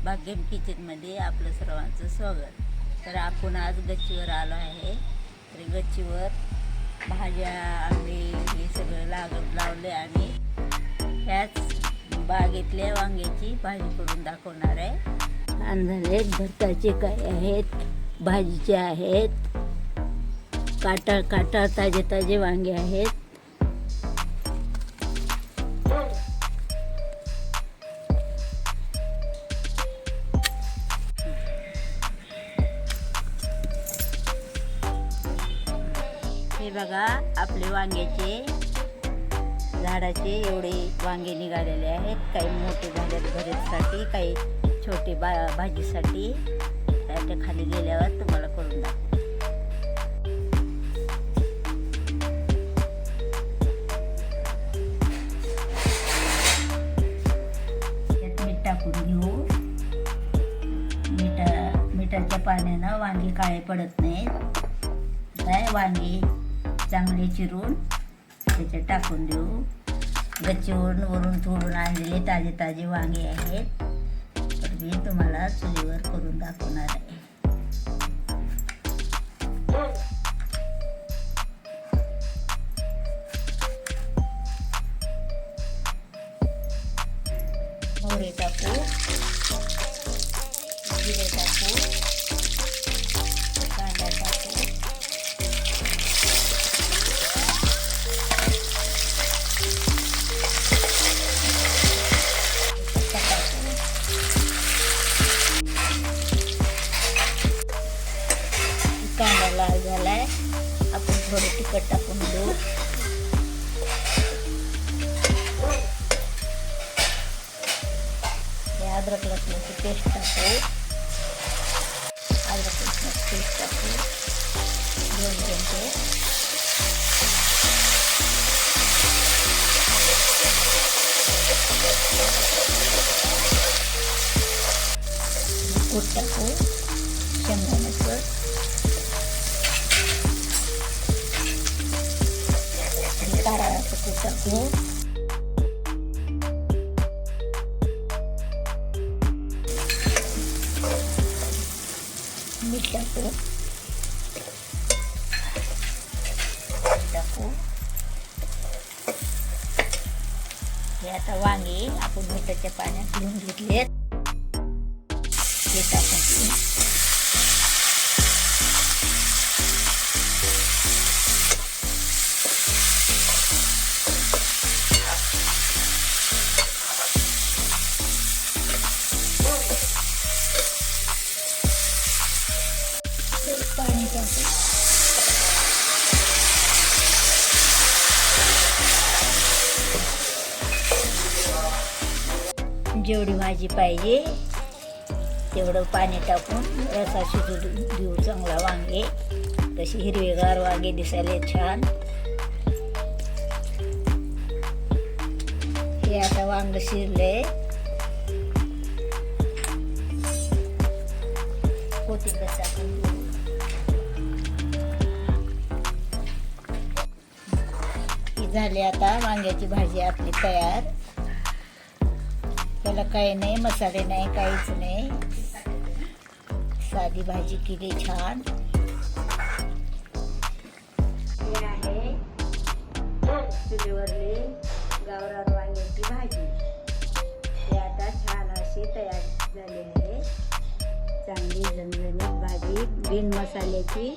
भाग्यम किचनमध्ये आपलं सर्वांचं स्वागत. तर आपण आज गच्चीवर आलो आहे. तरी गच्चीवर भाज्या आंबे हे सगळं लावले आणि ह्याच बागेतल्या वांग्याची भाजी करून दाखवणार आहे. छान झाले. भरताचे काय आहेत, भाजीचे आहेत, काटा ताजे ताजे वांगे आहेत. हे बघा, आपले वांग्याचे झाडाचे एवढे वांगे निघालेले आहेत. काही मोठे झालेत भरीसाठी, काही छोटे भाजीसाठी. त्याच्या खाली गेल्यावर तुम्हाला करून दाखवतो. यात मीठ टाकून घेऊ. मिठाच्या पाण्यानं वांगे काळे पडत नाहीत. काय वांगे चांगले चिरून त्याच्यात टाकून देऊ. गच्चीवरून वरून तोडून आणलेले ताजे ताजे वांगे आहेत. तर मी तुम्हाला चुलीवर करून दाखवणार आहे. मोहरी टाकू, जिरे टाकू, कांदा टाकू, कांदा लाल झालाय. आपण थोडं तिखट टाकून देऊ. हे अद्रक लसणाची पेस्ट टाकू. अद्रक लसणाची पेस्ट टाकू 2 चमचे. कूट टाकू, शेंगदाण्याचं, कारळाचं कूट टाकू. मीठ टाकू. हे आता वांगे आपण मिठाच्या पाण्यात धुवून घेतलेत. हे टाकून पाणी टाकू. जेवढी भाजी पाहिजे तेवढं पाणी टाकून रसा शिजू देऊ चांगला. वांगे तशी हिरवेगार वांगे दिसायला छान. हे आता वांग शिरले. कोथिंबीर टाकून झाली. आता वांग्याची भाजी आपली तयार. त्याला काही नाही, मसाले नाही, काहीच नाही. साधी भाजी केली छान. हे आहे चुलीवरली गावरान वांग्याची भाजी. ही आता छान अशी तयार झाली आहे. चांगली झणझणीत भाजी, बिन मसाल्याची.